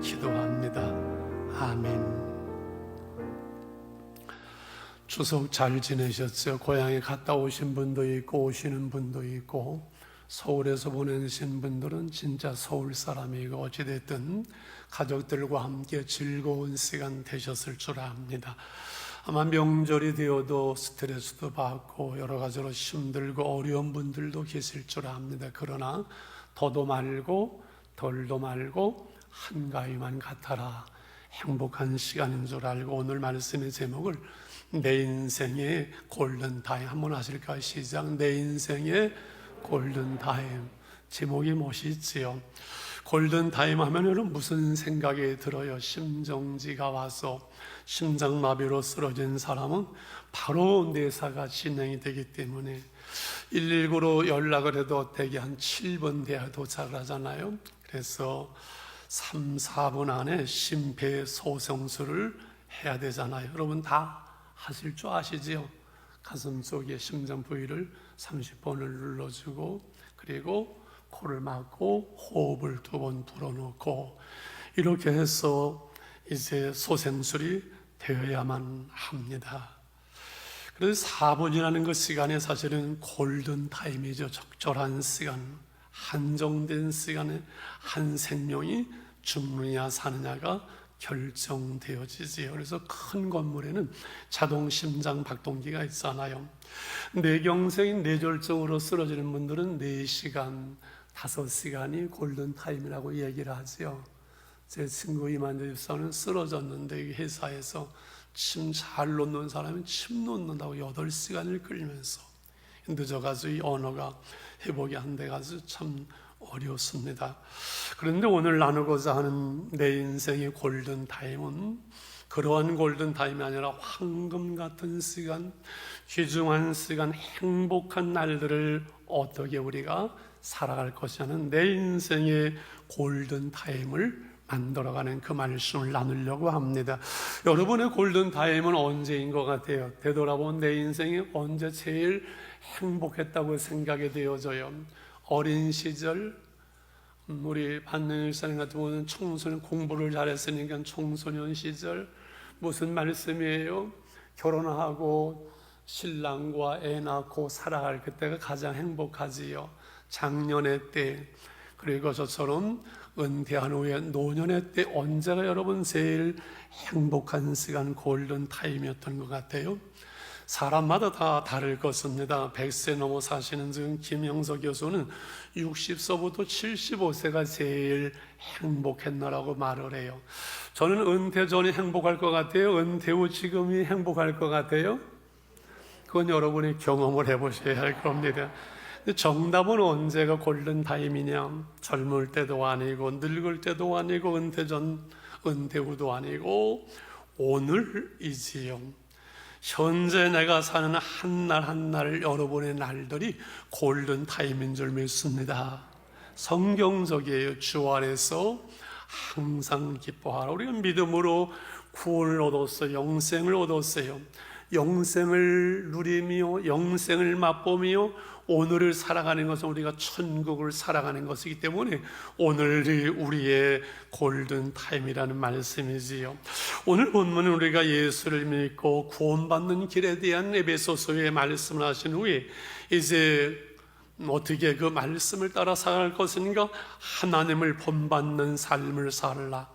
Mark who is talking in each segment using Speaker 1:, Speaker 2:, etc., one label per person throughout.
Speaker 1: 기도합니다. 아멘. 추석 잘 지내셨어요? 고향에 갔다 오신 분도 있고 오시는 분도 있고, 서울에서 보내신 분들은 진짜 서울 사람이고, 어찌됐든 가족들과 함께 즐거운 시간 되셨을 줄 압니다. 아마 명절이 되어도 스트레스도 받고 여러 가지로 힘들고 어려운 분들도 계실 줄 압니다. 그러나 더도 말고 덜도 말고 한가위만 같아라, 행복한 시간인 줄 알고, 오늘 말씀의 제목을 내 인생의 골든타임 한번 하실까요? 시작. 내 인생의 골든타임. 제목이 멋있지요. 골든타임 하면 여러분 무슨 생각이 들어요? 심정지가 와서 심장마비로 쓰러진 사람은 바로 내사가 진행이 되기 때문에 119로 연락을 해도 대개 한 7분 돼야 도착을 하잖아요. 그래서 3, 4분 안에 심폐소생술을 해야 되잖아요. 여러분 다 하실 줄 아시지요? 가슴 속에 심장 부위를 30번을 눌러주고, 그리고 코를 막고 호흡을 2번 불어넣고, 이렇게 해서 이제 소생술이 되어야만 합니다. 그래서 4분이라는 그 시간이 사실은 골든타임이죠. 적절한 시간, 한정된 시간에 한 생명이 죽느냐 사느냐가 결정되어지지요. 그래서 큰 건물에는 자동 심장 박동기가 있잖아요. 뇌경색인 뇌졸중으로 쓰러지는 분들은 4시간, 5시간이 골든타임이라고 얘기를 하지요. 제 친구 이만재 집사는 쓰러졌는데 회사에서 침 잘 놓는 사람은 침 놓는다고 8시간을 끌면서 늦어가지고 이 언어가 회복이 안 돼가지고 참 어렵습니다. 그런데 오늘 나누고자 하는 내 인생의 골든타임은 그러한 골든타임이 아니라 황금 같은 시간, 귀중한 시간, 행복한 날들을 어떻게 우리가 살아갈 것이냐는 내 인생의 골든타임을 만들어가는 그 말씀을 나누려고 합니다. 여러분의 골든타임은 언제인 것 같아요? 되돌아본 내 인생이 언제 제일 행복했다고 생각이 되어져요? 어린 시절, 우리 반능일 사님 같은 경우는 청소년 공부를 잘했으니까 청소년 시절, 무슨 말씀이에요? 결혼하고 신랑과 애 낳고 살아갈 그때가 가장 행복하지요. 작년의 때, 그리고 저처럼 은퇴한 후에 노년의 때, 언제가 여러분 제일 행복한 시간, 골든타임이었던 것 같아요? 사람마다 다 다를 것입니다. 100세 넘어 사시는 지금 김영석 교수는 60세부터 75세가 제일 행복했나라고 말을 해요. 저는 은퇴 전이 행복할 것 같아요? 은퇴 후 지금이 행복할 것 같아요? 그건 여러분이 경험을 해보셔야 할 겁니다. 정답은 언제가 골든타임이냐? 젊을 때도 아니고 늙을 때도 아니고 은퇴 전, 은퇴 후도 아니고 오늘이지요. 현재 내가 사는 한 날 한 날, 여러분의 날들이 골든타임인 줄 믿습니다. 성경적이에요. 주 안에서 항상 기뻐하라. 우리가 믿음으로 구원을 얻었어요. 영생을 얻었어요. 영생을 누리며 영생을 맛보며 오늘을 살아가는 것은 우리가 천국을 살아가는 것이기 때문에 오늘이 우리의 골든타임이라는 말씀이지요. 오늘 본문은 우리가 예수를 믿고 구원받는 길에 대한 에베소서의 말씀을 하신 후에 이제 어떻게 그 말씀을 따라 살아갈 것인가? 하나님을 본받는 삶을 살라,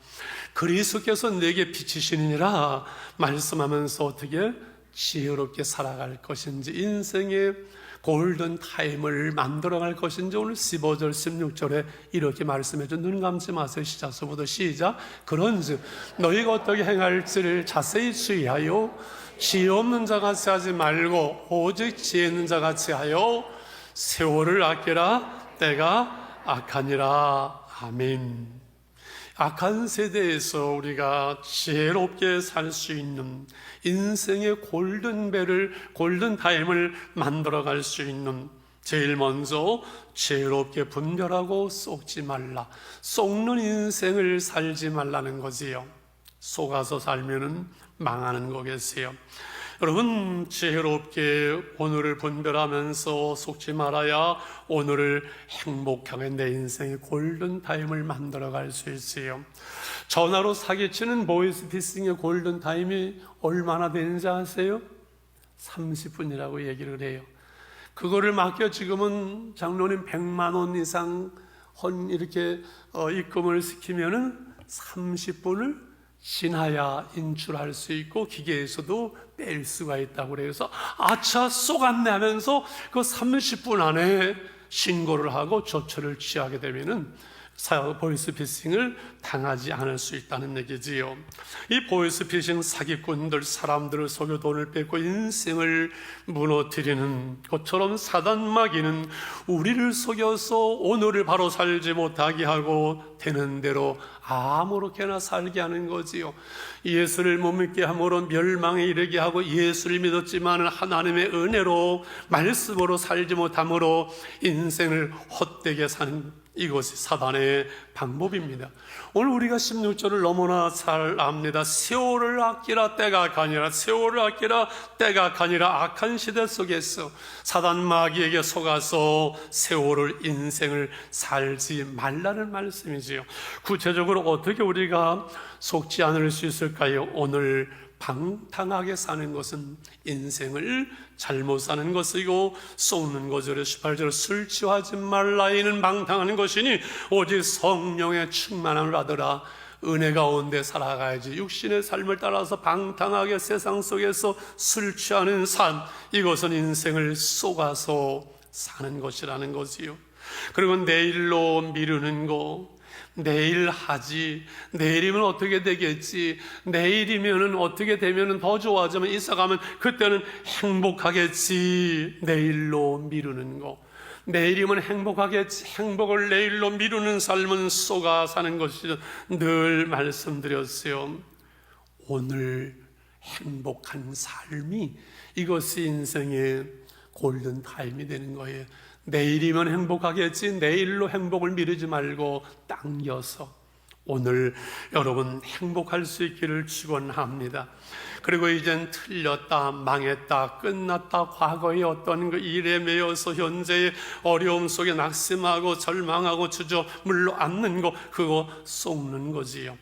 Speaker 1: 그리스도께서 내게 비치시니라 말씀하면서 어떻게 지혜롭게 살아갈 것인지, 인생의 골든타임을 만들어갈 것인지 오늘 15절 16절에 이렇게 말씀해줘. 눈 감지 마세요. 시작서부터 시작. 그런즉 너희가 어떻게 행할지를 자세히 주의하여 지혜 없는 자같이 하지 말고 오직 지혜 있는 자같이 하여 세월을 아끼라, 때가 악하니라. 아멘. 악한 세대에서 우리가 지혜롭게 살 수 있는 인생의 골든타임을 만들어갈 수 있는, 제일 먼저 지혜롭게 분별하고 속지 말라. 속는 인생을 살지 말라는 거지요. 속아서 살면은 망하는 거겠어요. 여러분, 지혜롭게 오늘을 분별하면서 속지 말아야 오늘을 행복하게 내 인생의 골든타임을 만들어갈 수 있어요. 전화로 사기치는 보이스피싱의 골든타임이 얼마나 되는지 아세요? 30분이라고 얘기를 해요. 그거를 맡겨 지금은 장로님 100만 원 이상 이렇게 입금을 시키면은 30분을 지나야 인출할 수 있고 기계에서도 뺄 수가 있다고 그래서 아차 쏘갔네 하면서 그 30분 안에 신고를 하고 조처를 취하게 되면은 보이스피싱을 당하지 않을 수 있다는 얘기지요. 이 보이스피싱 사기꾼들, 사람들을 속여 돈을 뺏고 인생을 무너뜨리는 것처럼 사단 마귀는 우리를 속여서 오늘을 바로 살지 못하게 하고 되는 대로 아무렇게나 살게 하는 거지요. 예수를 못 믿게 함으로 멸망에 이르게 하고 예수를 믿었지만 하나님의 은혜로 말씀으로 살지 못함으로 인생을 헛되게 사는 이것이 사단의 방법입니다. 오늘 우리가 16절을 너무나 잘 압니다. 세월을 아끼라 때가 가니라, 세월을 아끼라 때가 가니라. 악한 시대 속에서 사단 마귀에게 속아서 세월을, 인생을 살지 말라는 말씀이지요. 구체적으로 어떻게 우리가 속지 않을 수 있을까요? 오늘 방탕하게 사는 것은 인생을 잘못 사는 것이고 속는 것으로 18절 술 취하지 말라 이는 방탕하는 것이니 오직 성령의 충만함을 받으라. 은혜 가운데 살아가야지. 육신의 삶을 따라서 방탕하게 세상 속에서 술 취하는 삶, 이것은 인생을 속아서 사는 것이라는 것이요. 그리고 내일로 미루는 거, 내일 하지, 내일이면 어떻게 되겠지, 내일이면 어떻게 되면 더 좋아지면 이사가면 그때는 행복하겠지, 내일로 미루는 거. 내일이면 행복하겠지, 행복을 내일로 미루는 삶은 속아 사는 것이 늘 말씀드렸어요. 오늘 행복한 삶이 이것이 인생의 골든타임이 되는 거예요. 내일이면 행복하겠지, 내일로 행복을 미루지 말고 당겨서 오늘 여러분 행복할 수 있기를 축원합니다. 그리고 이젠 틀렸다, 망했다, 끝났다, 과거의 어떤 그 일에 매여서 현재의 어려움 속에 낙심하고 절망하고 주저물러 앉는 거, 그거 속는 거지요.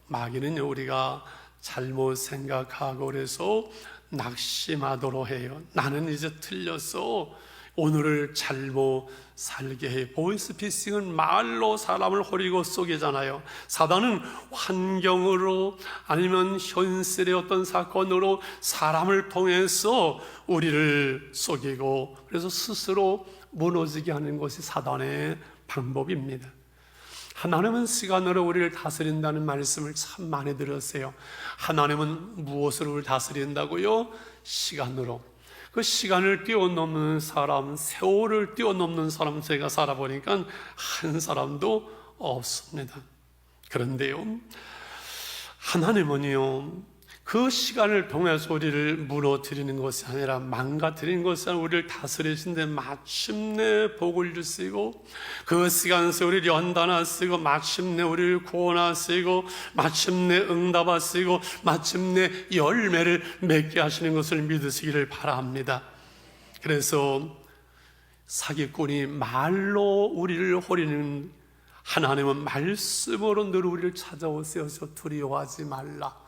Speaker 1: 마귀는요, 우리가 잘못 생각하고 그래서 낙심하도록 해요. 나는 이제 틀렸어, 오늘을 잘못 살게 해. 보이스피싱은 말로 사람을 호리고 속이잖아요. 사단은 환경으로 아니면 현실의 어떤 사건으로 사람을 통해서 우리를 속이고 그래서 스스로 무너지게 하는 것이 사단의 방법입니다. 하나님은 시간으로 우리를 다스린다는 말씀을 참 많이 들었어요. 하나님은 무엇으로 우리를 다스린다고요? 시간으로. 그 시간을 뛰어넘는 사람, 세월을 뛰어넘는 사람 제가 살아보니까 한 사람도 없습니다. 그런데요, 하나님은요, 그 시간을 통해서 우리를 무너뜨리는 것이 아니라 망가뜨리는 것이 아니라 우리를 다스리신데 마침내 복을 주시고 그 시간 속에 우리를 연단하시고 마침내 우리를 구원하시고 마침내 응답하시고 마침내 열매를 맺게 하시는 것을 믿으시기를 바랍니다. 그래서 사기꾼이 말로 우리를 호리는 하나님은 말씀으로 늘 우리를 찾아오세요. 두려워하지 말라,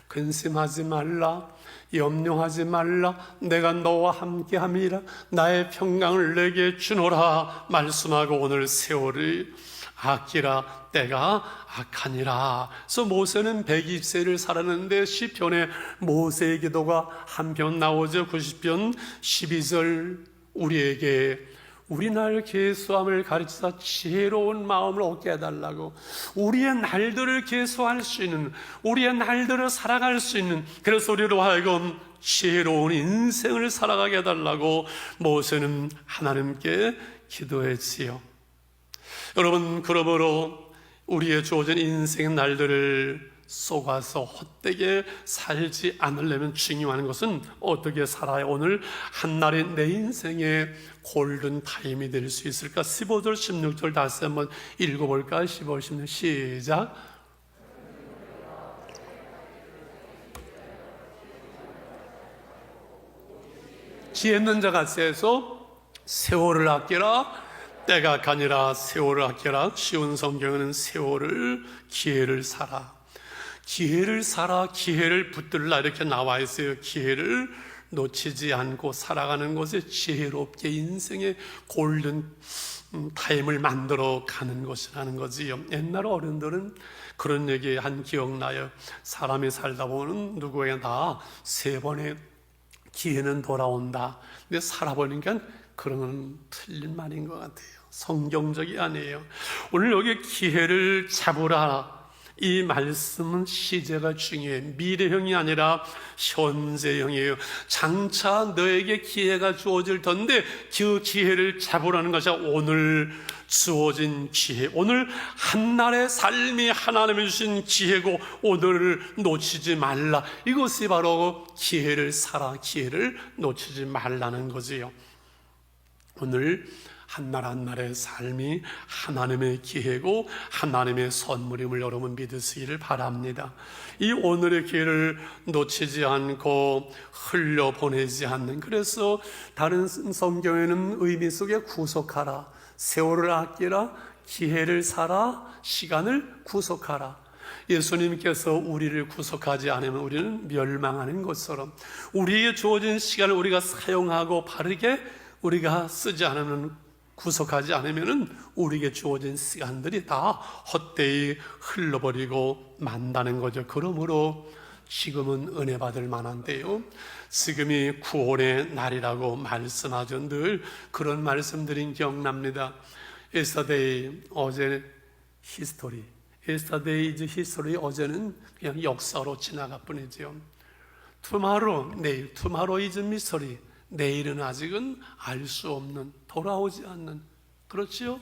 Speaker 1: 근심하지 말라, 염려하지 말라, 내가 너와 함께함이라, 나의 평강을 내게 주노라 말씀하고 오늘 세월을 아끼라, 때가 악하니라. 그래서 모세는 120세를 살았는데 시편에 모세의 기도가 한편 나오죠. 90편 12절 우리에게 우리 날 계수함을 가르치사 지혜로운 마음을 얻게 해달라고, 우리의 날들을 계수할 수 있는, 우리의 날들을 살아갈 수 있는, 그래서 우리로 하여금 지혜로운 인생을 살아가게 해달라고 모세는 하나님께 기도했지요. 여러분, 그러므로 우리의 주어진 인생의 날들을 속아서 헛되게 살지 않으려면 중요한 것은 어떻게 살아야 오늘 한날이 내 인생의 골든타임이 될 수 있을까? 15절 16절 다시 한번 읽어볼까? 15, 16 시작. 지혜 있는 자가 세서 세월을 아끼라. 때가 가니라 세월을 아끼라. 쉬운 성경에는 세월을, 기회를 사라. 기회를 사라, 기회를 붙들라 이렇게 나와 있어요. 기회를 놓치지 않고 살아가는 것에 지혜롭게 인생의 골든 타임을 만들어 가는 것이라는 거지요. 옛날 어른들은 그런 얘기 한 기억나요. 사람이 살다 보면 누구에게 다 3번의 기회는 돌아온다. 근데 살아보니까 그런 건 틀린 말인 것 같아요. 성경적이 아니에요. 오늘 여기 기회를 잡으라, 이 말씀은 시제가 중요해요. 미래형이 아니라 현재형이에요. 장차 너에게 기회가 주어질 텐데 그 기회를 잡으라는 것이 오늘 주어진 기회, 오늘 한날의 삶이 하나님이 주신 기회고 오늘을 놓치지 말라. 이것이 바로 기회를 사라, 기회를 놓치지 말라는 거지요. 오늘 한날 한날의 삶이 하나님의 기회고 하나님의 선물임을 여러분 믿으시기를 바랍니다. 이 오늘의 기회를 놓치지 않고 흘려보내지 않는, 그래서 다른 성경에는 의미 속에 구속하라, 세월을 아끼라, 기회를 사라, 시간을 구속하라. 예수님께서 우리를 구속하지 않으면 우리는 멸망하는 것처럼 우리에게 주어진 시간을 우리가 사용하고 바르게 우리가 쓰지 않으면, 구속하지 않으면 우리에게 주어진 시간들이 다 헛되이 흘러버리고 만다는 거죠. 그러므로 지금은 은혜 받을 만한데요, 지금이 구원의 날이라고 말씀하죠. 늘 그런 말씀드린 기억납니다. Yesterday, 어제 히스토리, Yesterday is history, 어제는 그냥 역사로 지나갈 뿐이죠. Tomorrow, 내일, Tomorrow is mystery, 내일은 아직은 알 수 없는, 돌아오지 않는, 그렇지요?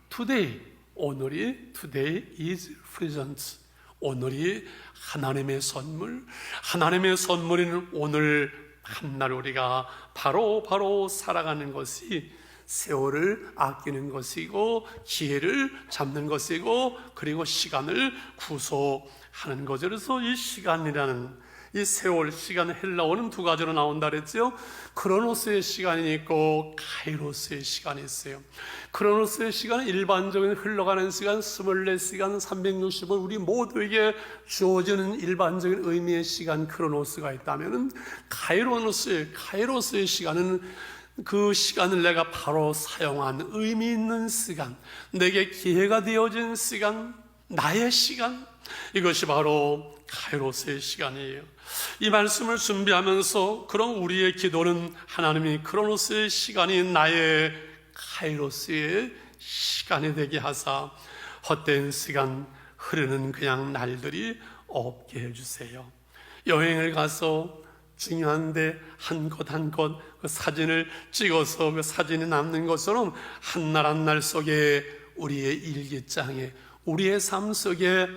Speaker 1: Today, 오늘이, Today is present, 오늘이 하나님의 선물, 하나님의 선물인 오늘 한날 우리가 바로 살아가는 것이 세월을 아끼는 것이고 기회를 잡는 것이고 그리고 시간을 구속하는 거죠. 그래서 이 시간이라는, 이 세월, 시간, 헬라어는 2가지로 나온다 그랬죠. 크로노스의 시간이 있고 카이로스의 시간이 있어요. 크로노스의 시간은 일반적인 흘러가는 시간, 24시간 365일 우리 모두에게 주어지는 일반적인 의미의 시간, 크로노스가 있다면, 카이로스의 시간은 그 시간을 내가 바로 사용한 의미 있는 시간, 내게 기회가 되어진 시간, 나의 시간, 이것이 바로 카이로스의 시간이에요. 이 말씀을 준비하면서 그럼 우리의 기도는 하나님이 크로노스의 시간이 나의 카이로스의 시간이 되게 하사 헛된 시간, 흐르는 그냥 날들이 없게 해주세요. 여행을 가서 중요한데 한 것 한 것 그 사진을 찍어서 그 사진이 남는 것처럼 한날 한날 속에 우리의 일기장에, 우리의 삶 속에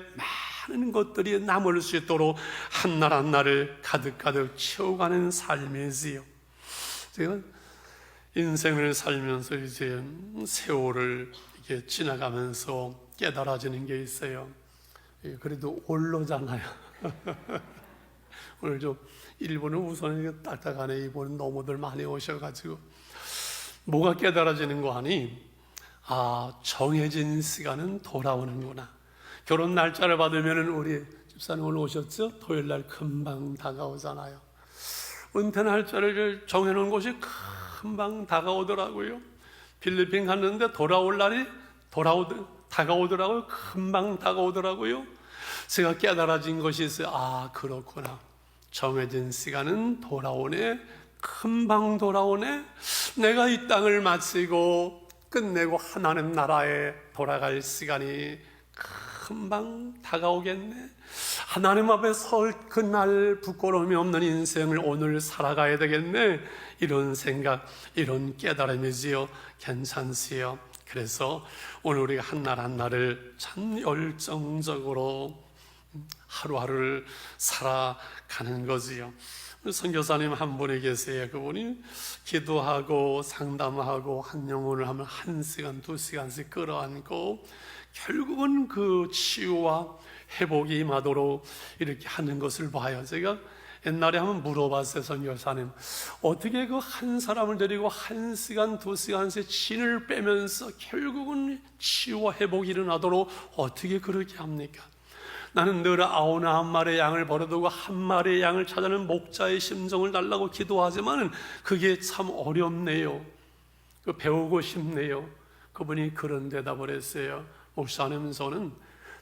Speaker 1: 많은 것들이 남을 수 있도록 한날 한날을 가득가득 채워가는 삶이지요. 제가 인생을 살면서 이제 세월을 이렇게 지나가면서 깨달아지는 게 있어요. 그래도 올로잖아요. 오늘 좀 일본은 우선 딱딱하네. 이번은 너무들 많이 오셔가지고 뭐가 깨달아지는 거 하니, 정해진 시간은 돌아오는구나. 결혼 날짜를 받으면 우리 집사님 오늘 오셨죠? 토요일 날 금방 다가오잖아요. 은퇴 날짜를 정해놓은 곳이 금방 다가오더라고요. 필리핀 갔는데 돌아올 날이 다가오더라고요. 금방 다가오더라고요. 제가 깨달아진 것이 있어요. 그렇구나. 정해진 시간은 돌아오네. 금방 돌아오네. 내가 이 땅을 마치고 끝내고 하나님 나라에 돌아갈 시간이 금방 다가오겠네. 하나님 앞에 설 그날 부끄러움이 없는 인생을 오늘 살아가야 되겠네. 이런 생각, 이런 깨달음이지요. 괜찮지요. 그래서 오늘 우리가 한날 한날을 참 열정적으로 하루하루를 살아가는 거지요. 선교사님 한 분이 계세요. 그분이 기도하고 상담하고 한 영혼을 하면 1시간, 2시간씩 끌어안고 결국은 그 치유와 회복이 임하도록 이렇게 하는 것을 봐요. 제가 옛날에 한번 물어봤어요, 선교사님. 어떻게 그 한 사람을 데리고 1시간, 2시간씩 진을 빼면서 결국은 치유와 회복이 일어나도록 어떻게 그렇게 합니까? 나는 늘 99마리의 양을 버려두고 한 마리의 양을 찾아내는 목자의 심정을 달라고 기도하지만 그게 참 어렵네요. 배우고 싶네요. 그분이 그런 대답을 했어요. 목사님, 저는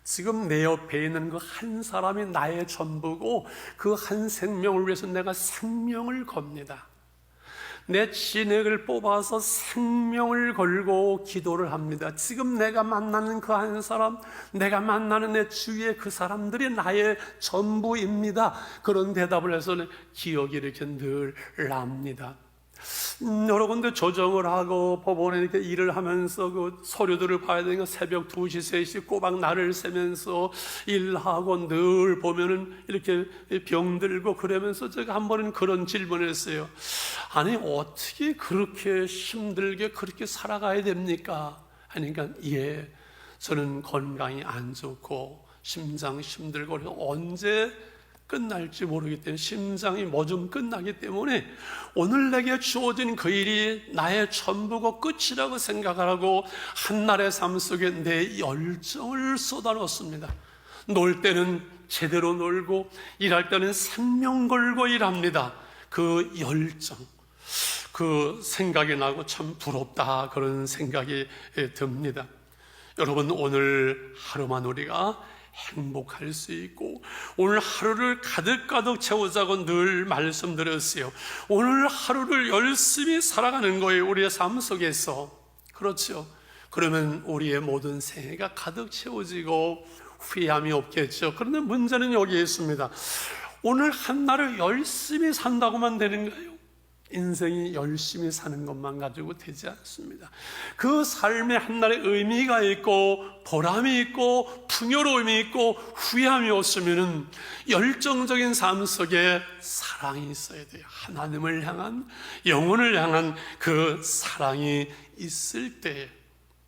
Speaker 1: 지금 내 옆에 있는 그 한 사람이 나의 전부고 그 한 생명을 위해서 내가 생명을 겁니다. 내 진액을 뽑아서 생명을 걸고 기도를 합니다. 지금 내가 만나는 그 한 사람, 내가 만나는 내 주위의 그 사람들이 나의 전부입니다. 그런 대답을 해서 기억이 이렇게 늘 납니다. 여러 군데 조정을 하고 법원에 이렇게 일을 하면서 그 서류들을 봐야 되니까 새벽 2시, 3시 꼬박 날을 새면서 일하고 늘 보면은 이렇게 병들고 그러면서 제가 한 번은 그런 질문을 했어요. 아니, 어떻게 그렇게 힘들게 그렇게 살아가야 됩니까? 하니까 저는 건강이 안 좋고 심장 힘들고 그래서 언제 끝날지 모르기 때문에 심장이 뭐 좀 끝나기 때문에 오늘 내게 주어진 그 일이 나의 전부고 끝이라고 생각을 하고 한날의 삶 속에 내 열정을 쏟아놓습니다. 놀 때는 제대로 놀고 일할 때는 생명 걸고 일합니다. 그 열정, 그 생각이 나고 참 부럽다 그런 생각이 듭니다. 여러분, 오늘 하루만 우리가 행복할 수 있고 오늘 하루를 가득가득 채우자고 늘 말씀드렸어요. 오늘 하루를 열심히 살아가는 거예요, 우리의 삶 속에서. 그렇죠? 그러면 우리의 모든 생애가 가득 채워지고 후회함이 없겠죠. 그런데 문제는 여기에 있습니다. 오늘 한날을 열심히 산다고만 되는가요? 인생이 열심히 사는 것만 가지고 되지 않습니다. 그 삶의 한날의 의미가 있고 보람이 있고 풍요로움이 있고 후회함이 없으면 열정적인 삶 속에 사랑이 있어야 돼요. 하나님을 향한, 영혼을 향한 그 사랑이 있을 때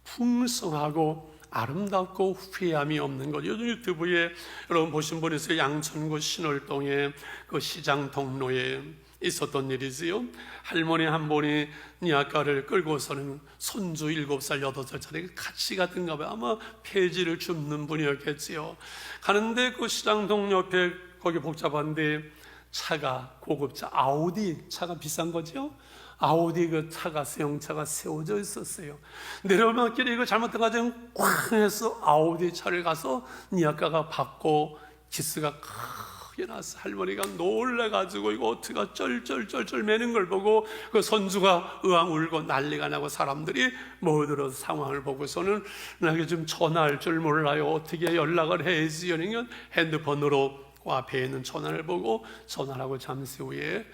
Speaker 1: 풍성하고 아름답고 후회함이 없는 것. 요즘 유튜브에 여러분 보신 분 있어요. 양천구 신월동에 그 시장 통로에 있었던 일이지요. 할머니 한 분이 니아까를 끌고서는 손주 7살, 8살짜리 같이 갔던가 봐요. 아마 폐지를 줍는 분이었겠지요. 가는데 그 시장동 옆에 거기 복잡한데 차가, 고급차 아우디 차가 비싼 거죠. 아우디 그 차가, 세용차가 세워져 있었어요. 내려오면 길에 이거 잘못해가지고 꽝 해서 아우디 차를 가서 니아까가 받고 기스가 크게 나서 할머니가 놀래가지고 이거 어떻게 쩔쩔쩔쩔 매는 걸 보고 그 손주가 으앙 울고 난리가 나고 사람들이 모여들어서 상황을 보고서는 나에게 좀 전화할 줄 몰라요. 어떻게 연락을 해야지. 그러니까 핸드폰으로 그 앞에 있는 전화를 보고 전화를 하고 잠시 후에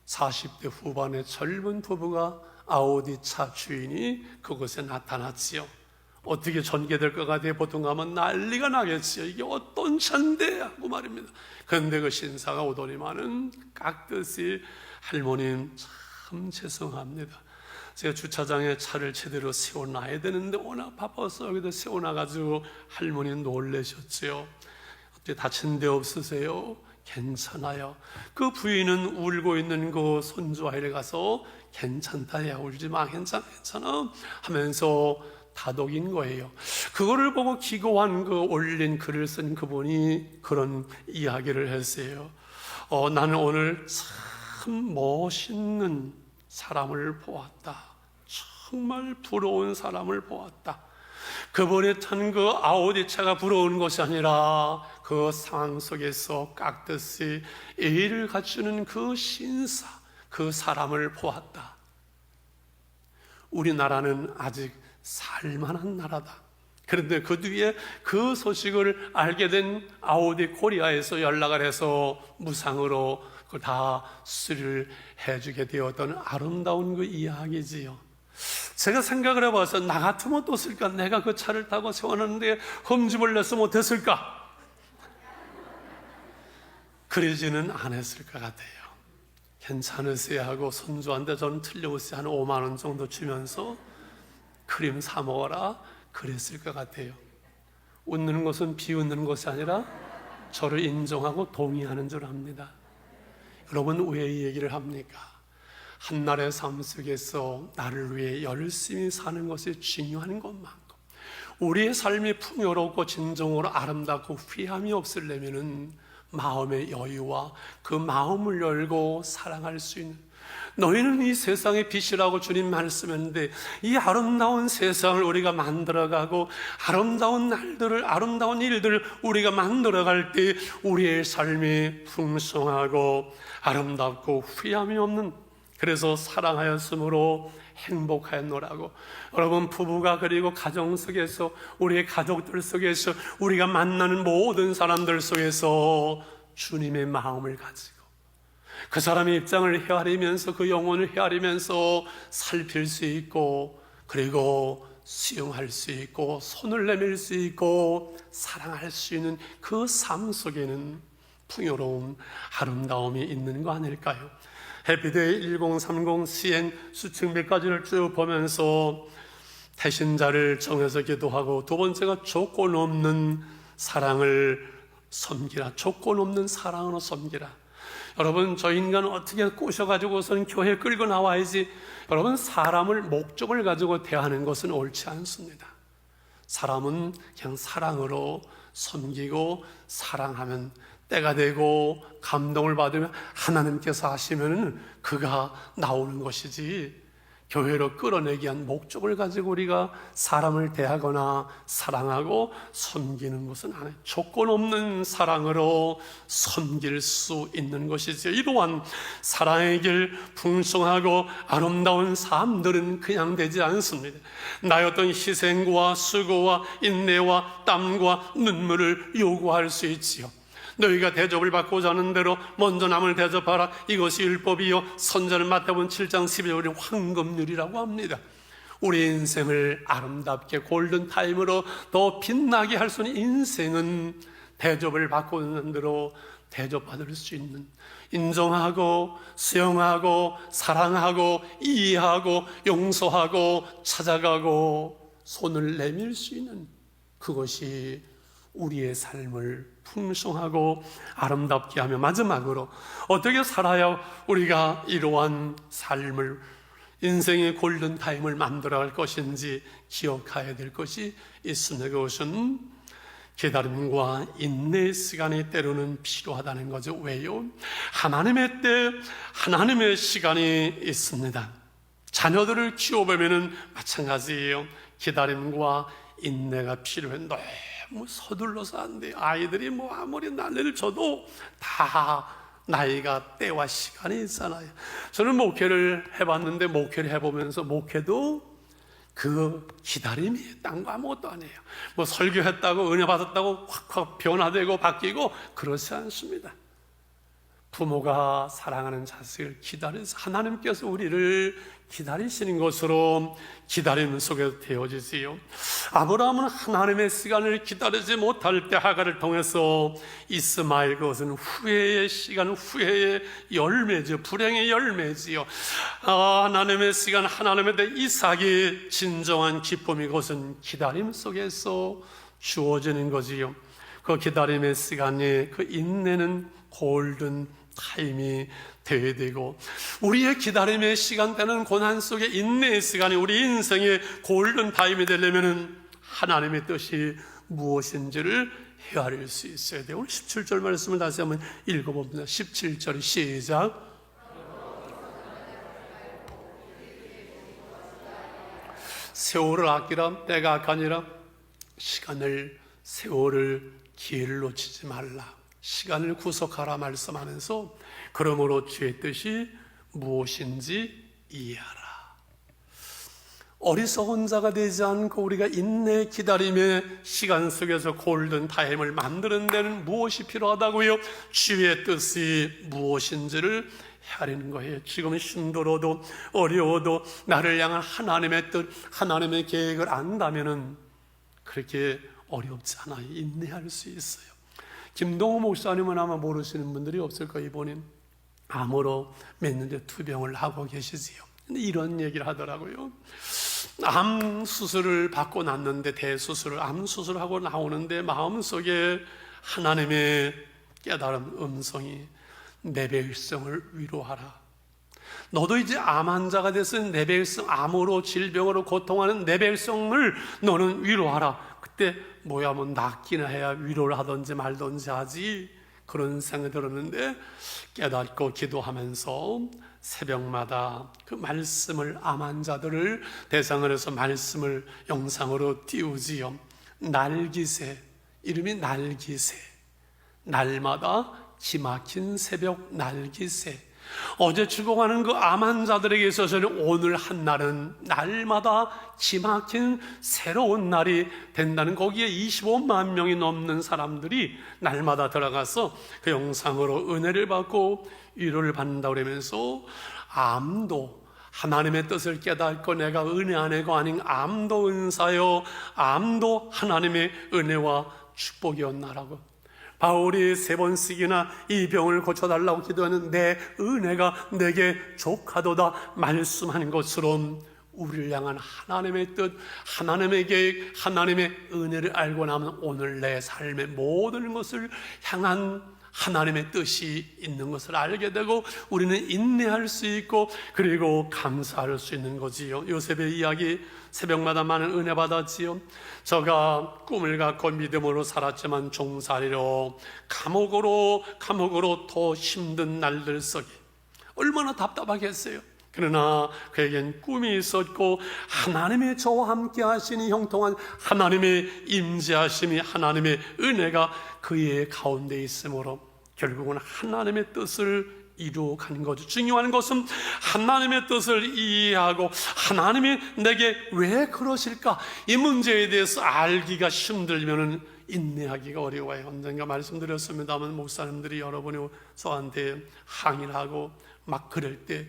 Speaker 1: 40대 후반의 젊은 부부가 아우디 차 주인이 그곳에 나타났지요. 어떻게 전개될 것 같아요? 보통 가면 난리가 나겠지요. 이게 어떤 차인데? 하고 말입니다. 그런데 그 신사가 오더니만은 깍듯이 할머님 참 죄송합니다. 제가 주차장에 차를 제대로 세워놔야 되는데 워낙 바빠서 여기다 세워놔가지고 할머니 놀라셨지요. 어떻게 다친 데 없으세요? 괜찮아요. 그 부인은 울고 있는 그 손주 아이를 가서 괜찮다, 야 울지 마, 괜찮아 하면서 다독인 거예요. 그거를 보고 기고한 그 올린 글을 쓴 그분이 그런 이야기를 했어요. 나는 오늘 참 멋있는 사람을 보았다. 정말 부러운 사람을 보았다. 그분이 탄 그 아우디 차가 부러운 것이 아니라 그 상황 속에서 깍듯이 예의를 갖추는 그 신사, 그 사람을 보았다. 우리나라는 아직 살만한 나라다. 그런데 그 뒤에 그 소식을 알게 된 아우디 코리아에서 연락을 해서 무상으로 다 수리를 해주게 되었던 아름다운 그 이야기지요. 제가 생각을 해봐서 나 같으면 어떻을까? 내가 그 차를 타고 세워놨는데 흠집을 내서 못했을까? 그러지는 않았을 것 같아요. 괜찮으세요 하고 손주한테 저는 틀림없이 한 5만 원 정도 주면서 크림 사 먹어라 그랬을 것 같아요. 웃는 것은 비웃는 것이 아니라 저를 인정하고 동의하는 줄 압니다. 여러분 왜 이 얘기를 합니까? 한날의 삶 속에서 나를 위해 열심히 사는 것이 중요한 것만큼 우리의 삶이 풍요롭고 진정으로 아름답고 휘함이 없으려면 마음의 여유와 그 마음을 열고 사랑할 수 있는, 너희는 이 세상의 빛이라고 주님 말씀했는데 이 아름다운 세상을 우리가 만들어가고 아름다운 날들을, 아름다운 일들을 우리가 만들어갈 때 우리의 삶이 풍성하고 아름답고 휘함이 없는, 그래서 사랑하였으므로 행복하였노라고. 여러분, 부부가 그리고 가정 속에서, 우리의 가족들 속에서, 우리가 만나는 모든 사람들 속에서 주님의 마음을 가지고 그 사람의 입장을 헤아리면서, 그 영혼을 헤아리면서 살필 수 있고, 그리고 수용할 수 있고, 손을 내밀 수 있고, 사랑할 수 있는 그 삶 속에는 풍요로운 아름다움이 있는 거 아닐까요? 해피데이 1030 시행 수칙 몇 가지를 쭉 보면서 태신자를 정해서 기도하고, 두 번째가 조건 없는 사랑을 섬기라. 조건 없는 사랑으로 섬기라. 여러분, 저 인간은 어떻게 꼬셔가지고선 교회 끌고 나와야지. 여러분, 사람을 목적을 가지고 대하는 것은 옳지 않습니다. 사람은 그냥 사랑으로 섬기고 사랑하면, 때가 되고 감동을 받으면 하나님께서 하시면 그가 나오는 것이지, 교회로 끌어내기 위한 목적을 가지고 우리가 사람을 대하거나 사랑하고 섬기는 것은 아니에요. 조건 없는 사랑으로 섬길 수 있는 것이죠. 이러한 사랑의 길, 풍성하고 아름다운 삶들은 그냥 되지 않습니다. 나의 어떤 희생과 수고와 인내와 땀과 눈물을 요구할 수 있지요. 너희가 대접을 받고자 하는 대로 먼저 남을 대접하라. 이것이 율법이요 선지자는 마태복음 7장 12절의 황금률이라고 합니다. 우리 인생을 아름답게 골든타임으로 더 빛나게 할 수 있는 인생은 대접을 받고 있는 대로 대접받을 수 있는, 인정하고 수용하고 사랑하고 이해하고 용서하고 찾아가고 손을 내밀 수 있는, 그것이 우리의 삶을 풍성하고 아름답게 하며, 마지막으로 어떻게 살아야 우리가 이러한 삶을, 인생의 골든타임을 만들어갈 것인지 기억해야 될 것이 있습니다. 그것은 기다림과 인내의 시간이 때로는 필요하다는 거죠. 왜요? 하나님의 때, 하나님의 시간이 있습니다. 자녀들을 키워보면 마찬가지예요. 기다림과 인내가 필요해. 너무 서둘러서 안 돼요. 아이들이 아무리 난리를 쳐도 다 나이가, 때와 시간이 있잖아요. 저는 목회를 해봤는데, 목회를 해보면서 목회도 그 기다림이 딴 거 아무것도 아니에요. 설교했다고 은혜 받았다고 확확 변화되고 바뀌고 그렇지 않습니다. 부모가 사랑하는 자식을 기다려서 하나님께서 우리를 기다리시는 것으로 기다리는 속에서 되어지지요. 아브라함은 하나님의 시간을 기다리지 못할 때 하갈을 통해서 이스마엘, 그것은 후회의 시간, 후회의 열매죠. 불행의 열매지요. 하나님의 시간, 하나님의 때 이삭이 진정한 기쁨이, 그것은 기다림 속에서 주어지는 거지요. 그 기다림의 시간에 그 인내는 골든 타임이 되어야 되고, 우리의 기다림의 시간대는 고난 속의 인내의 시간이 우리 인생의 골든 타임이 되려면 하나님의 뜻이 무엇인지를 헤아릴 수 있어야 돼요. 오늘 17절 말씀을 다시 한번 읽어봅니다. 17절 시작. 세월을 아끼라. 때가 악하니라. 시간을, 세월을, 기회를 놓치지 말라. 시간을 구속하라 말씀하면서, 그러므로 주의 뜻이 무엇인지 이해하라. 어리석은 자가 되지 않고 우리가 인내 기다림의 시간 속에서 골든 타임을 만드는 데는 무엇이 필요하다고요? 주의 뜻이 무엇인지를 헤아리는 거예요. 지금 힘들어도 어려워도 나를 향한 하나님의 뜻, 하나님의 계획을 안다면은 그렇게 어렵지 않아요. 인내할 수 있어요. 김동호 목사님은 아마 모르시는 분들이 없을 거예요. 이번엔 암으로 몇 년째 투병을 하고 계시지요. 근데 이런 얘기를 하더라고요. 암 수술을 받고 났는데, 대수술을, 암 수술하고 나오는데 마음속에 하나님의 깨달은 음성이, 내 백성을 위로하라. 너도 이제 암 환자가 돼서 내 백성, 암으로 질병으로 고통하는 내 백성을 너는 위로하라. 그때 뭐야, 뭐 낫기나 해야 위로를 하든지 말든지 하지, 그런 생각이 들었는데, 깨닫고 기도하면서 새벽마다 그 말씀을, 암 환자들을 대상으로 해서 말씀을 영상으로 띄우지요. 날기새, 이름이 날기새, 날마다 기막힌 새벽 날기새. 어제 죽어가는 그 암 환자들에게 있어서는 오늘 한날은 날마다 기막힌 새로운 날이 된다는, 거기에 25만 명이 넘는 사람들이 날마다 들어가서 그 영상으로 은혜를 받고 위로를 받는다고 그러면서, 암도 하나님의 뜻을 깨닫고 내가 은혜 안에가 아닌 암도 은사요, 암도 하나님의 은혜와 축복이었나라고. 바울이 3번씩이나 이 병을 고쳐달라고 기도하는 내 은혜가 내게 족하도다 말씀하는 것처럼, 우리를 향한 하나님의 뜻, 하나님의 계획, 하나님의 은혜를 알고 나면 오늘 내 삶의 모든 것을 향한 하나님의 뜻이 있는 것을 알게 되고, 우리는 인내할 수 있고 그리고 감사할 수 있는 거지요. 요셉의 이야기, 새벽마다 많은 은혜 받았지요. 저가 꿈을 갖고 믿음으로 살았지만 종살이로 감옥으로 더 힘든 날들 속에 얼마나 답답하겠어요. 그러나 그에겐 꿈이 있었고, 하나님의 저와 함께 하시니 형통한 하나님의 임재하심이, 하나님의 은혜가 그의 가운데 있으므로 결국은 하나님의 뜻을 이루어가는 거죠. 중요한 것은 하나님의 뜻을 이해하고, 하나님이 내게 왜 그러실까, 이 문제에 대해서 알기가 힘들면 인내하기가 어려워요. 언젠가 말씀드렸습니다만, 목사님들이 여러분이 저한테 항의를 하고 막 그럴 때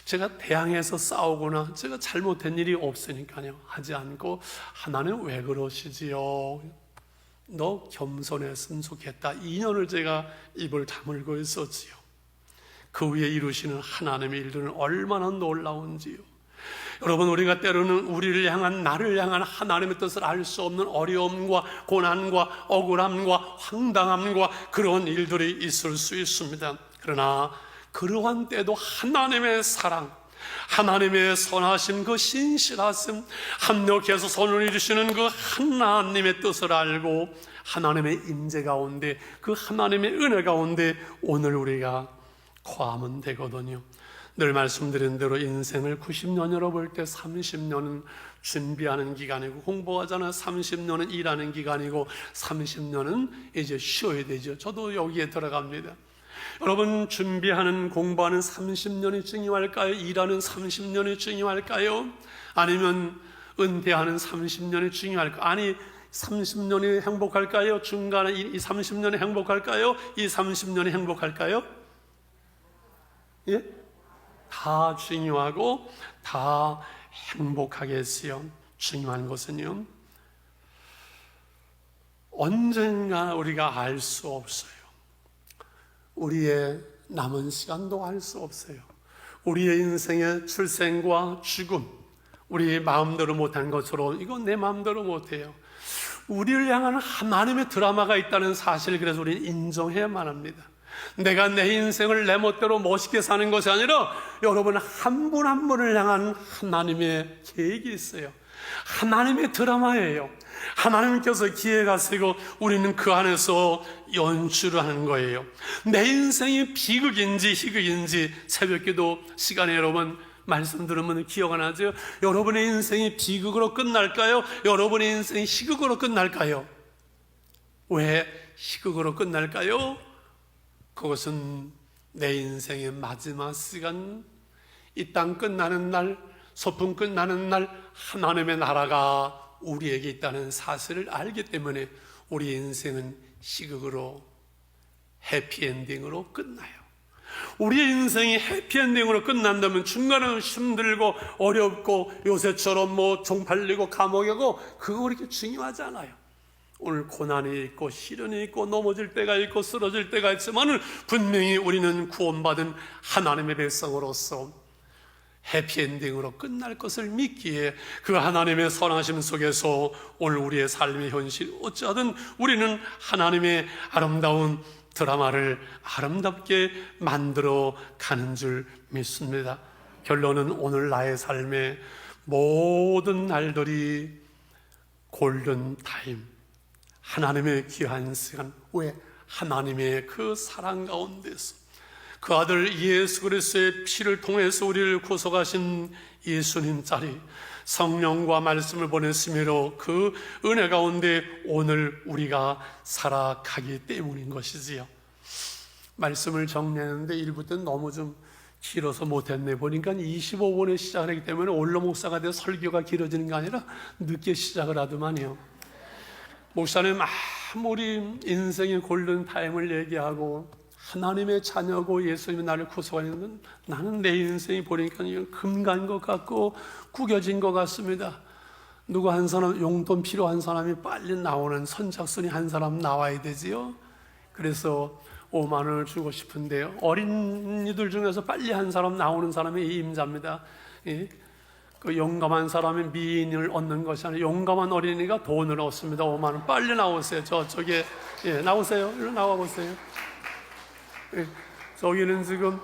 Speaker 1: 제가 대항해서 싸우거나 제가 잘못된 일이 없으니까요, 하지 않고, 하나님 왜 그러시지요? 너 겸손했으면 좋겠다. 2년을 제가 입을 다물고 있었지요. 그 위에 이루시는 하나님의 일들은 얼마나 놀라운지요. 여러분, 우리가 때로는 우리를 향한, 나를 향한 하나님의 뜻을 알 수 없는 어려움과 고난과 억울함과 황당함과 그런 일들이 있을 수 있습니다. 그러나 그러한 때도 하나님의 사랑, 하나님의 선하심, 그 신실하심, 합력해서 선을 이루시는 그 하나님의 뜻을 알고 하나님의 임재 가운데, 그 하나님의 은혜 가운데 오늘 우리가 거하면 되거든요. 늘 말씀드린 대로 인생을 90년으로 볼 때 30년은 준비하는 기간이고, 공부하잖아 30년은 일하는 기간이고, 30년은 이제 쉬어야 되죠. 저도 여기에 들어갑니다. 여러분, 준비하는, 공부하는 30년이 중요할까요? 일하는 30년이 중요할까요? 아니면 은퇴하는 30년이 중요할까요? 아니, 30년이 행복할까요? 중간에 이 30년이 행복할까요? 이 30년이 행복할까요? 예? 다 중요하고 다 행복하겠어요. 중요한 것은요, 언젠가 우리가 알 수 없어요. 우리의 남은 시간도 알 수 없어요. 우리의 인생의 출생과 죽음, 우리 마음대로 못한 것처럼 이건 내 마음대로 못해요. 우리를 향한 하나님의 드라마가 있다는 사실을 그래서 우리는 인정해야만 합니다. 내가 내 인생을 내 멋대로 멋있게 사는 것이 아니라, 여러분 한 분 한 분을 향한 하나님의 계획이 있어요. 하나님의 드라마예요. 하나님께서 기회가 세고 우리는 그 안에서 연출을 하는 거예요. 내 인생이 비극인지 희극인지 새벽기도 시간에 여러분 말씀 들으면 기억 안 나죠? 여러분의 인생이 비극으로 끝날까요? 여러분의 인생이 희극으로 끝날까요? 왜 희극으로 끝날까요? 그것은 내 인생의 마지막 시간, 이 땅 끝나는 날, 소풍 끝나는 날 하나님의 나라가 우리에게 있다는 사실을 알기 때문에 우리 인생은 희극으로, 해피엔딩으로 끝나요. 우리의 인생이 해피엔딩으로 끝난다면 중간은 힘들고 어렵고 요새처럼 뭐 종팔리고 감옥에 가고 그거 그렇게 중요하지 않아요. 오늘 고난이 있고 시련이 있고 넘어질 때가 있고 쓰러질 때가 있지만 분명히 우리는 구원받은 하나님의 백성으로서 해피엔딩으로 끝날 것을 믿기에 그 하나님의 선하심 속에서 오늘 우리의 삶의 현실, 어찌하든 우리는 하나님의 아름다운 드라마를 아름답게 만들어 가는 줄 믿습니다. 결론은 오늘 나의 삶의 모든 날들이 골든 타임, 하나님의 귀한 시간. 왜? 하나님의 그 사랑 가운데서 그 아들 예수 그리스도의 피를 통해서 우리를 구속하신 예수님 자리, 성령과 말씀을 보냈으므로 그 은혜 가운데 오늘 우리가 살아가기 때문인 것이지요. 말씀을 정리했는데 1부 때는 너무 좀 길어서 못했네. 보니까 25분에 시작을 하기 때문에 올로 목사가 돼서 설교가 길어지는 게 아니라 늦게 시작을 하더만요. 목사님 아무리 인생의 골든타임을 얘기하고 하나님의 자녀고 예수님이 나를 구속하는, 나는 내 인생이 보니까 금간 것 같고 구겨진 것 같습니다. 누구 한 사람, 용돈 필요한 사람이 빨리 나오는 선착순이 한 사람 나와야 되지요. 그래서 5만 원을 주고 싶은데요, 어린이들 중에서 빨리 한 사람 나오는 사람이 이 임자입니다. 예? 그 용감한 사람이 미인을 얻는 것이 아니라 용감한 어린이가 돈을 얻습니다. 5만 원. 빨리 나오세요. 저쪽에. 예, 나오세요. 일로 나와 보세요. 예, 저기는 지금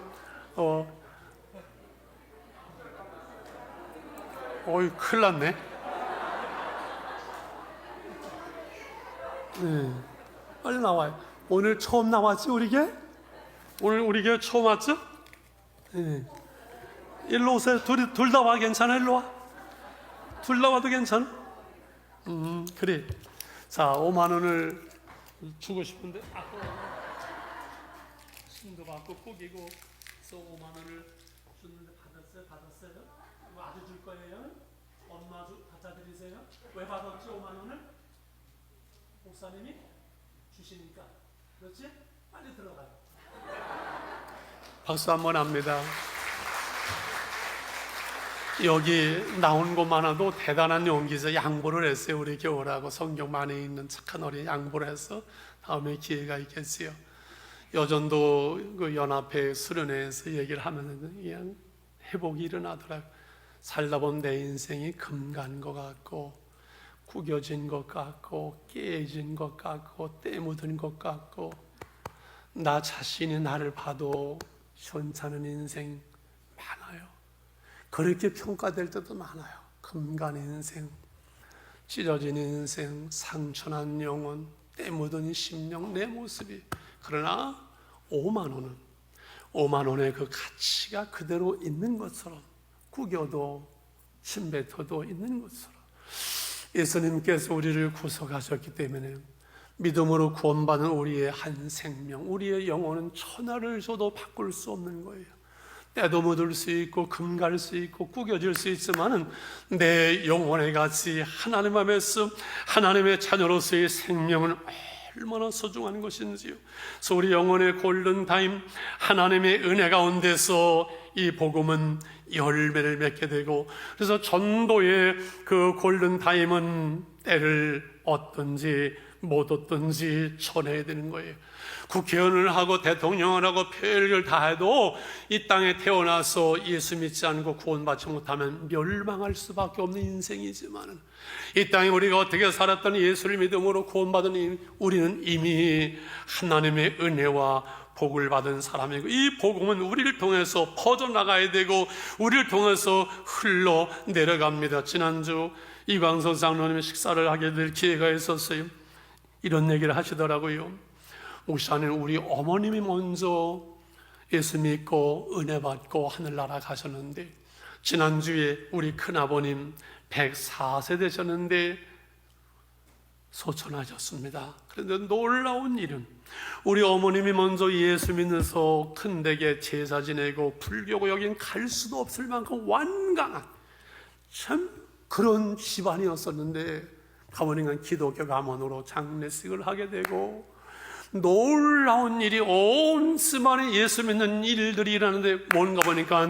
Speaker 1: 어이 큰일 났네. 예, 빨리 나와요. 오늘 처음 나왔지 우리게? 오늘 우리게 처음 왔죠? 예. 일로 오세요. 둘 다 와. 괜찮아? 일로 와. 둘 다 와도 괜찮아? 그래. 자, 5만 원을 주고 싶은데 신도 받고 꾸기고 그래서 5만 원을 줬는데 받았어요? 이거 아주 줄 거예요? 엄마 받아드리세요? 왜 받았지 5만 원을? 목사님이 주시니까. 그렇지? 빨리 들어가요. 박수 한번 합니다. 여기 나온 것만으로도 대단한 용기죠. 양보를 했어요. 우리 교우라고 성경 많이 읽는 착한 어린이 양보를 해서 다음에 기회가 있겠지요. 여전도 그 연합회 수련회에서 얘기를 하면 그냥 회복이 일어나더라고요. 살다 보면 내 인생이 금간 것 같고 구겨진 것 같고 깨진 것 같고 때 묻은 것 같고 나 자신이 나를 봐도 시원찮은 인생 많아요. 그렇게 평가될 때도 많아요. 금간 인생, 찢어진 인생, 상처난 영혼, 때 묻은 심령, 내 모습이. 그러나 5만 원의 그 가치가 그대로 있는 것처럼, 구겨도 침뱉어도 있는 것처럼 예수님께서 우리를 구속하셨기 때문에 믿음으로 구원받은 우리의 한 생명, 우리의 영혼은 천하를 줘도 바꿀 수 없는 거예요. 때도 묻을 수 있고 금갈 수 있고 구겨질 수 있지만은 내 영혼의 가치, 하나님 앞에서 하나님의 자녀로서의 생명은 얼마나 소중한 것인지요. 그래서 우리 영혼의 골든타임, 하나님의 은혜 가운데서 이 복음은 열매를 맺게 되고, 그래서 전도의 그 골든타임은 때를 얻든지 못 얻든지 전해야 되는 거예요. 국회의원을 하고 대통령을 하고 별걸 다 해도 이 땅에 태어나서 예수 믿지 않고 구원받지 못하면 멸망할 수밖에 없는 인생이지만, 이 땅에 우리가 어떻게 살았던 예수를 믿음으로 구원받은 우리는 이미 하나님의 은혜와 복을 받은 사람이고, 이 복음은 우리를 통해서 퍼져나가야 되고 우리를 통해서 흘러내려갑니다. 지난주 이광선 장로님의 식사를 하게 될 기회가 있었어요. 이런 얘기를 하시더라고요. 목사님, 우리 어머님이 먼저 예수 믿고 은혜 받고 하늘나라 가셨는데 지난주에 우리 큰아버님 104세 되셨는데 소천하셨습니다. 그런데 놀라운 일은 우리 어머님이 먼저 예수 믿어서 큰댁에 제사 지내고 불교고 여긴 갈 수도 없을 만큼 완강한 참 그런 집안이었었는데 가모님은 기독교 가문으로 장례식을 하게 되고 놀라운 일이 온 집안에 예수 믿는 일들이 일어나는데 뭔가 보니까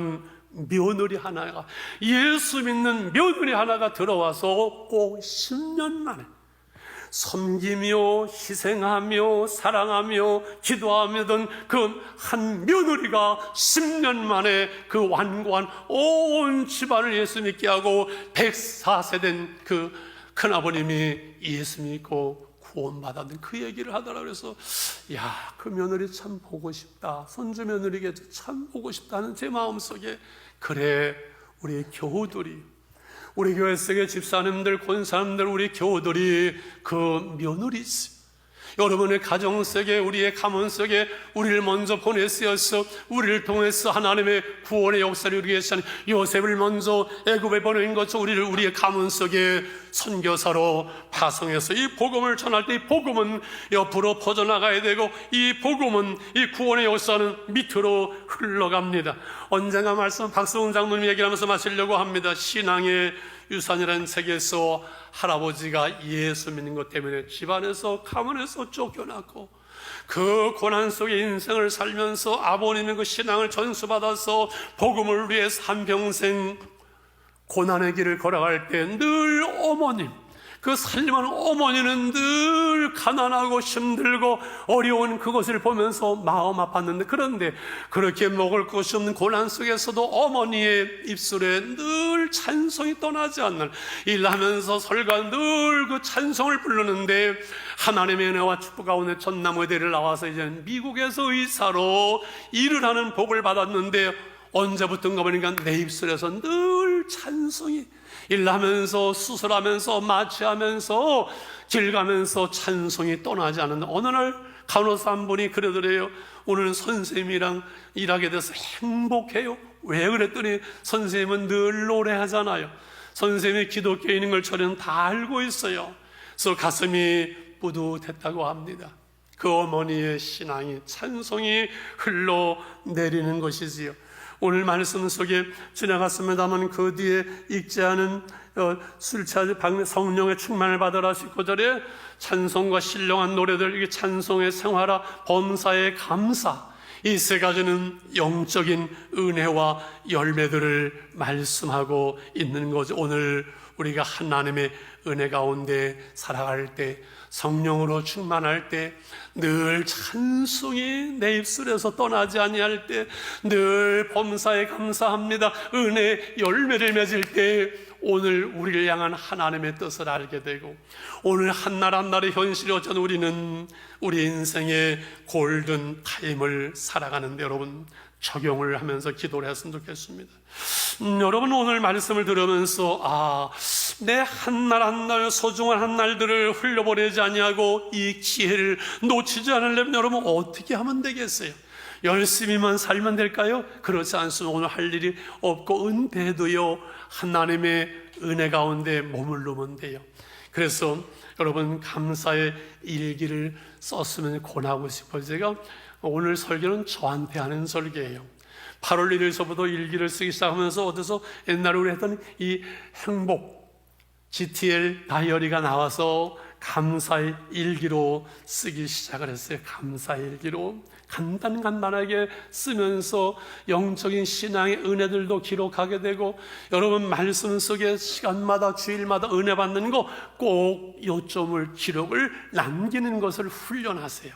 Speaker 1: 며느리 하나가, 예수 믿는 며느리 하나가 들어와서 꼭 10년 만에 섬기며 희생하며 사랑하며 기도하며던 그 한 며느리가 10년 만에 그 완고한 온 집안을 예수 믿게 하고 104세 된 그 큰아버님이 예수 믿고 구원받았는 그 얘기를 하더라. 그래서 야, 그 며느리 참 보고 싶다, 손주 며느리게 참 보고 싶다는 제 마음속에, 그래, 우리 교우들이, 우리 교회 속의 집사님들, 권사님들, 우리 교우들이 그 며느리 있습니다. 여러분의 가정 속에, 우리의 가문 속에 우리를 먼저 보내쓰어서 우리를 통해서 하나님의 구원의 역사를 이루게 하신 요셉을 먼저 애굽에 보낸 것처럼 우리를 우리의 가문 속에 선교사로 파송해서 이 복음을 전할 때 이 복음은 옆으로 퍼져나가야 되고, 이 복음은, 이 구원의 역사는 밑으로 흘러갑니다. 언젠가 말씀 박수홍 장로님 얘기하면서 마치려고 합니다. 신앙의 유산이라는 책에서 할아버지가 예수 믿는 것 때문에 집안에서, 가문에서 쫓겨났고 그 고난 속에 인생을 살면서 아버님의 그 신앙을 전수받아서 복음을 위해서 한평생 고난의 길을 걸어갈 때 늘 어머님, 그 살림하는 어머니는 늘 가난하고 힘들고 어려운 그것을 보면서 마음 아팠는데, 그런데 그렇게 먹을 것이 없는 고난 속에서도 어머니의 입술에 늘 찬송이 떠나지 않는, 일하면서 설가 늘 그 찬송을 부르는데, 하나님의 은혜와 축복 가운데 전남의대를 나와서 이제 미국에서 의사로 일을 하는 복을 받았는데, 언제부턴가 보니까 내 입술에서 늘 찬송이, 일하면서 수술하면서 마취하면서 길 가면서 찬송이 떠나지 않는다. 어느 날 간호사 한 분이 그러더래요. 오늘 선생님이랑 일하게 돼서 행복해요. 왜 그랬더니 선생님은 늘 노래하잖아요. 선생님이 기독교인인 걸 저는 다 알고 있어요. 그래서 가슴이 뿌듯했다고 합니다. 그 어머니의 신앙이, 찬송이 흘러내리는 것이지요. 오늘 말씀 속에 지나갔습니다만 그 뒤에 읽지 않은 술 취하지 성령의 충만을 받으라 19절에 찬송과 신령한 노래들, 이게 찬송의 생활화, 범사의 감사, 이 세 가지는 영적인 은혜와 열매들을 말씀하고 있는 거죠. 오늘 우리가 하나님의 은혜 가운데 살아갈 때, 성령으로 충만할 때, 늘 찬송이 내 입술에서 떠나지 아니할 때, 늘 범사에 감사합니다, 은혜 열매를 맺을 때, 오늘 우리를 향한 하나님의 뜻을 알게 되고, 오늘 한날 한날의 현실이 어쩌면 우리는 우리 인생의 골든 타임을 살아가는데, 여러분 적용을 하면서 기도를 했으면 좋겠습니다. 여러분 오늘 말씀을 들으면서 내 한날 한날 소중한 한날들을 흘려보내지 아니하고 이 기회를 놓치지 않으려면 여러분 어떻게 하면 되겠어요? 열심히만 살면 될까요? 그렇지 않습니다. 오늘 할 일이 없고 은퇴도요, 하나님의 은혜 가운데 머무르면 돼요. 그래서 여러분 감사의 일기를 썼으면 권하고 싶어요. 제가 오늘 설교는 저한테 하는 설교예요. 8월 1일서부터 일기를 쓰기 시작하면서 어디서 옛날에 우리 했던 이 행복 GTL 다이어리가 나와서 감사의 일기로 쓰기 시작을 했어요. 감사의 일기로 간단하게 쓰면서 영적인 신앙의 은혜들도 기록하게 되고, 여러분 말씀 속에 시간마다 주일마다 은혜 받는 거 꼭 요점을 기록을 남기는 것을 훈련하세요.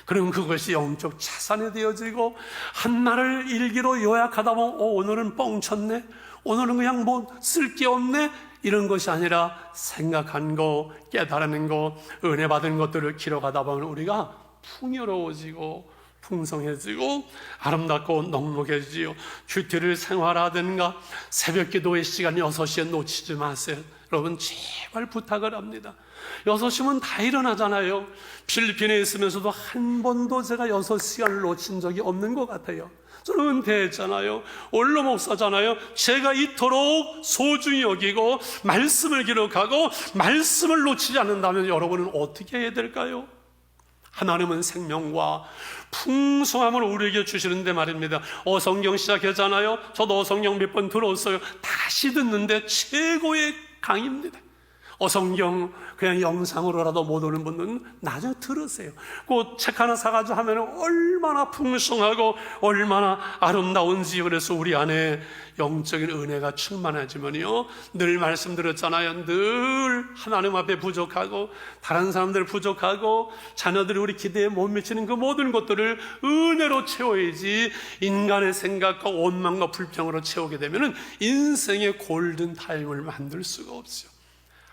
Speaker 1: 그럼 그것이 영적 자산이 되어지고, 한날을 일기로 요약하다 보면 오늘은 뻥쳤네, 오늘은 그냥 쓸 게 없네, 이런 것이 아니라 생각한 거, 깨달은 거, 은혜 받은 것들을 기록하다 보면 우리가 풍요로워지고 풍성해지고 아름답고 넉넉해지요. 큐티를 생활하든가 새벽 기도의 시간 6시에 놓치지 마세요. 여러분 제발 부탁을 합니다. 6시면 다 일어나잖아요. 필리핀에 있으면서도 한 번도 제가 6시간을 놓친 적이 없는 것 같아요. 저는 은퇴했잖아요. 원로 목사잖아요. 제가 이토록 소중히 여기고 말씀을 기록하고 말씀을 놓치지 않는다면 여러분은 어떻게 해야 될까요? 하나님은 생명과 풍성함을 우리에게 주시는데 말입니다. 어성경 시작했잖아요. 저도 어성경 몇 번 들었어요. 다시 듣는데 최고의 강의입니다. 어성경 그냥 영상으로라도 못 오는 분들은 나중에 들으세요. 그 책 하나 사가지고 하면 얼마나 풍성하고 얼마나 아름다운지. 그래서 우리 안에 영적인 은혜가 충만해지면요, 늘 말씀드렸잖아요. 늘 하나님 앞에 부족하고 다른 사람들 부족하고 자녀들이 우리 기대에 못 미치는 그 모든 것들을 은혜로 채워야지, 인간의 생각과 원망과 불평으로 채우게 되면 인생의 골든 타임을 만들 수가 없어요.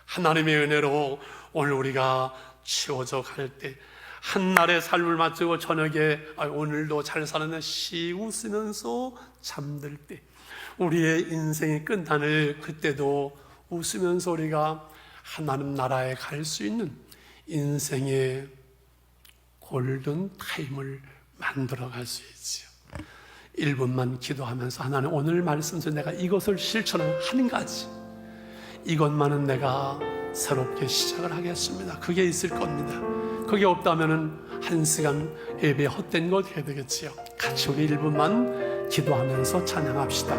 Speaker 1: 하나님의 은혜로 오늘 우리가 치워져 갈 때, 한날의 삶을 마치고 저녁에 오늘도 잘 살았네 씩 웃으면서 잠들 때, 우리의 인생이 끝나는 그때도 웃으면서 우리가 하나님 나라에 갈 수 있는 인생의 골든 타임을 만들어 갈 수 있지요. 1분만 기도하면서 하나님, 오늘 말씀에서 내가 이것을 실천하는 한 가지, 이것만은 내가 새롭게 시작을 하겠습니다. 그게 있을 겁니다. 그게 없다면 1시간 예배 헛된 것 해야 되겠지요. 같이 우리 1분만 기도하면서 찬양합시다.